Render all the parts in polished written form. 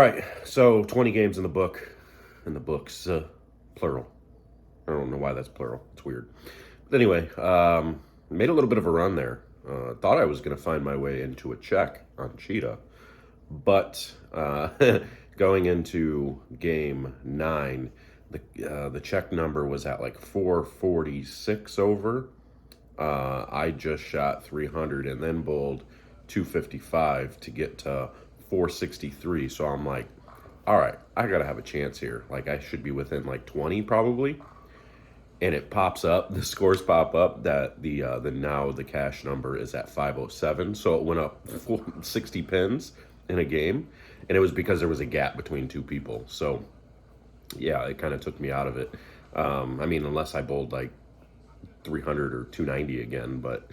right, so 20 games in the books, plural. I don't know why that's plural. It's weird. But anyway, made a little bit of a run there. Thought I was going to find my way into a check on Cheetah, but going into game 9, the check number was at like 446 over. I just shot 300 and then bowled 255 to get to 463. So I'm like, all right, I gotta have a chance here. Like I should be within like 20 probably. And it pops up, the scores pop up that the cash number is at 507. So it went up 60 pins in a game, and it was because there was a gap between two people. So yeah, it kind of took me out of it. I mean, unless I bowled like 300 or 290 again, but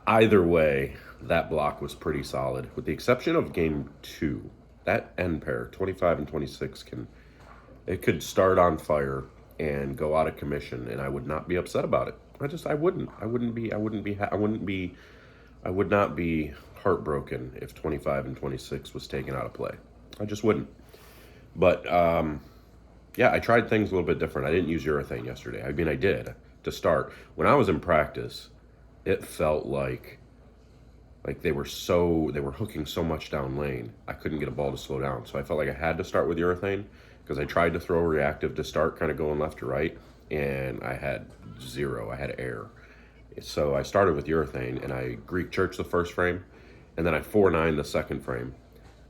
either way, that block was pretty solid, with the exception of game 2. That end pair, 25 and 26, it could start on fire and go out of commission, and I would not be upset about it. I would not be heartbroken if 25 and 26 was taken out of play. I just wouldn't. But yeah, I tried things a little bit different. I didn't use urethane yesterday. I mean, I did to start. When I was in practice, it felt like they were hooking so much down lane, I couldn't get a ball to slow down. So I felt like I had to start with urethane, because I tried to throw reactive to start, kind of going left to right, and I had zero. I had air. So I started with urethane, and I Greek church the first frame, and then I 4-9 the second frame,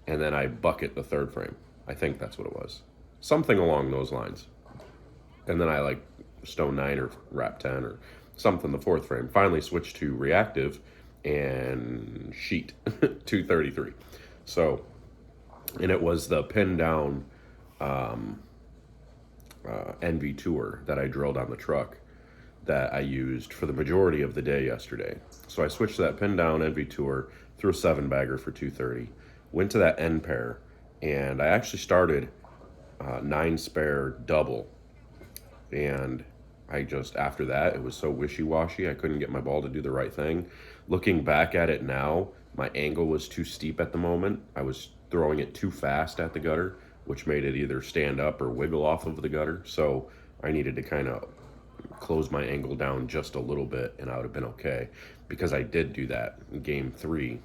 and then I bucket the third frame. I think that's what it was. Something along those lines. And then I like stone 9 or wrap 10 or something the fourth frame. Finally switched to reactive and sheet 233. So, and it was the pin down NV Tour that I drilled on the truck that I used for the majority of the day yesterday. So I switched to that pin down NV Tour, threw a 7-bagger for 230, went to that end pair, and I actually started 9 spare double. And I just, after that, it was so wishy-washy, I couldn't get my ball to do the right thing. Looking back at it now, my angle was too steep at the moment. I was throwing it too fast at the gutter, which made it either stand up or wiggle off of the gutter. So I needed to kind of close my angle down just a little bit, and I would have been okay. Because I did do that in game 3.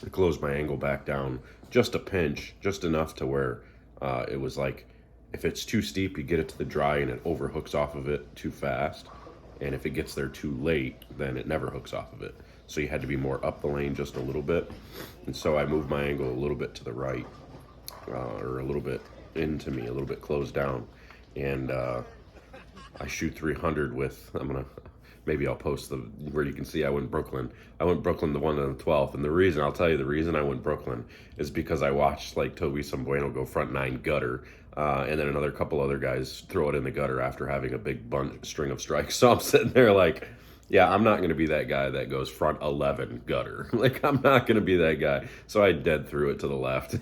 I closed my angle back down just a pinch, just enough to where it was like, if it's too steep, you get it to the dry and it overhooks off of it too fast. And if it gets there too late, then it never hooks off of it. So you had to be more up the lane just a little bit. And so I moved my angle a little bit to the right, or a little bit into me, a little bit closed down. And I shoot 300 with, maybe I'll post where you can see I went Brooklyn. I went Brooklyn the 1 on the 12th. And I'll tell you the reason I went Brooklyn is because I watched like Toby Sambueno go front 9 gutter. And then another couple other guys throw it in the gutter after having a big string of strikes. So I'm sitting there like, yeah, I'm not going to be that guy that goes front 11 gutter. Like, I'm not going to be that guy. So I dead threw it to the left.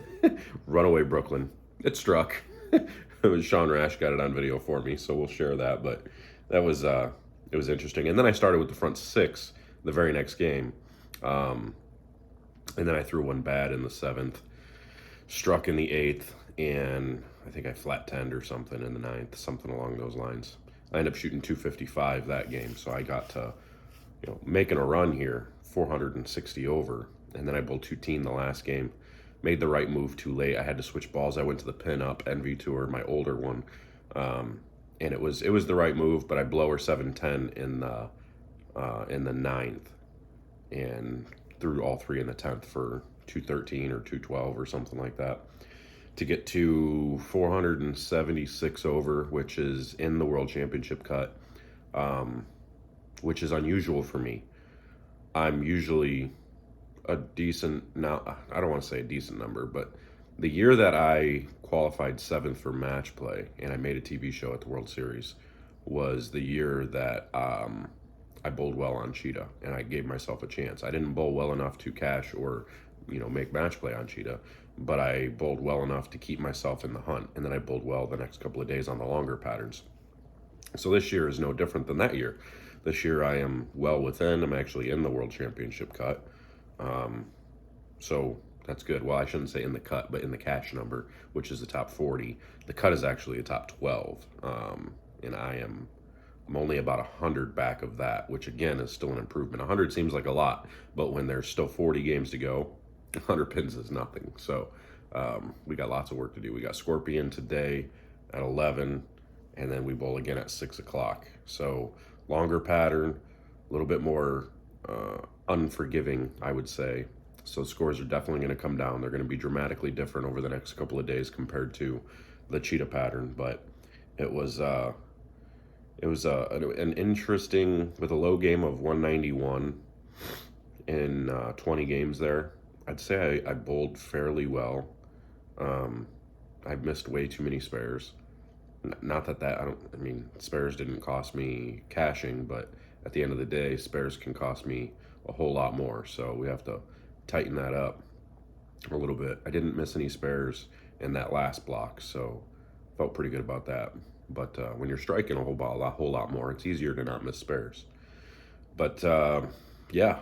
Runaway Brooklyn. It struck. It was Sean Rash got it on video for me, so we'll share that. But that was it was interesting. And then I started with the front 6 the very next game. And then I threw one bad in the 7th. Struck in the 8th. And I think I flat 10'd or something in the 9th, something along those lines. I ended up shooting 255 that game, so I got to, making a run here, 460 over, and then I bowled 2-teen the last game. Made the right move too late. I had to switch balls. I went to the pin-up NV Tour, my older one, and it was the right move, but I blower 7-10 in the 9th, and threw all 3 in the 10th for 213 or 212 or something like that, to get to 476 over, which is in the World Championship cut, which is unusual for me. I'm usually a decent, now I don't want to say a decent number, but the year that I qualified 7th for match play and I made a TV show at the World Series was the year that I bowled well on Cheetah, and I gave myself a chance. I didn't bowl well enough to cash or make match play on Cheetah, but I bowled well enough to keep myself in the hunt, and then I bowled well the next couple of days on the longer patterns. So this year is no different than that year. This year I am well within. I'm actually in the World Championship cut. So That's good. Well, I shouldn't say in the cut, but in the cash number, which is the top 40. The cut is actually a top 12. And I'm only about 100 back of that, which again is still an improvement. 100 seems like a lot, but when there's still 40 games to go, 100 pins is nothing. So we got lots of work to do. We got Scorpion today at 11, and then we bowl again at 6 o'clock. So longer pattern, a little bit more unforgiving, I would say. So scores are definitely going to come down. They're going to be dramatically different over the next couple of days compared to the cheetah pattern. But it was an interesting, with a low game of 191 in 20 games there. I'd say I bowled fairly well. I missed way too many spares. Not that I mean, spares didn't cost me cashing, but at the end of the day, spares can cost me a whole lot more. So we have to tighten that up a little bit. I didn't miss any spares in that last block, so felt pretty good about that. But when you're striking a whole lot more, it's easier to not miss spares. But yeah,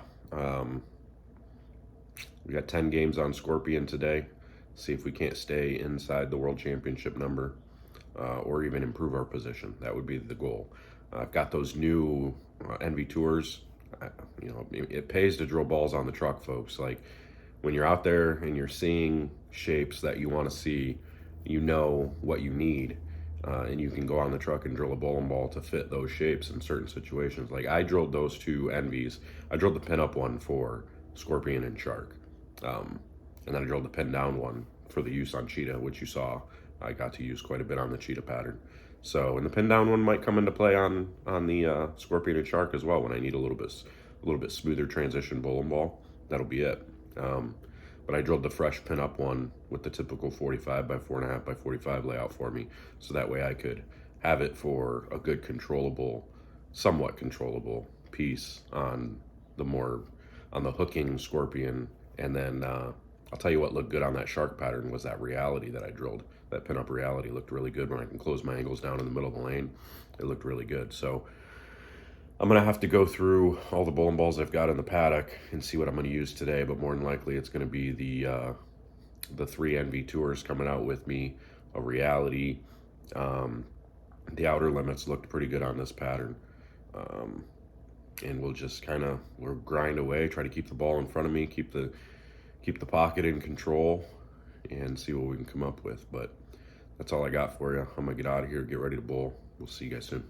we got 10 games on Scorpion today. See if we can't stay inside the World Championship number, or even improve our position. That would be the goal. I've got those new Envy Tours. It pays to drill balls on the truck, folks. Like, when you're out there and you're seeing shapes that you want to see, you know what you need, and you can go on the truck and drill a bowling ball to fit those shapes in certain situations. Like, I drilled those two Envies. I drilled the pin up one for Scorpion and Shark, and then I drilled the pin down one for the use on Cheetah, which you saw I got to use quite a bit on the Cheetah pattern. So, and the pin down one might come into play on the Scorpion and Shark as well when I need a little bit smoother transition bowling ball. That'll be it. But I drilled the fresh pin up one with the typical 45 by 4.5 by 45 layout for me, so that way I could have it for a good somewhat controllable piece on the hooking Scorpion. And then I'll tell you what looked good on that Shark pattern was that reality that I drilled. That pin-up reality looked really good when I can close my angles down in the middle of the lane. It looked really good. So I'm going to have to go through all the bowling balls I've got in the paddock and see what I'm going to use today, but more than likely it's going to be the 3 Envy Tours coming out with me, a reality. The outer limits looked pretty good on this pattern. And we'll just we'll grind away, try to keep the ball in front of me, keep the pocket in control, and see what we can come up with. But that's all I got for you. I'm gonna get out of here, get ready to bowl. We'll see you guys soon.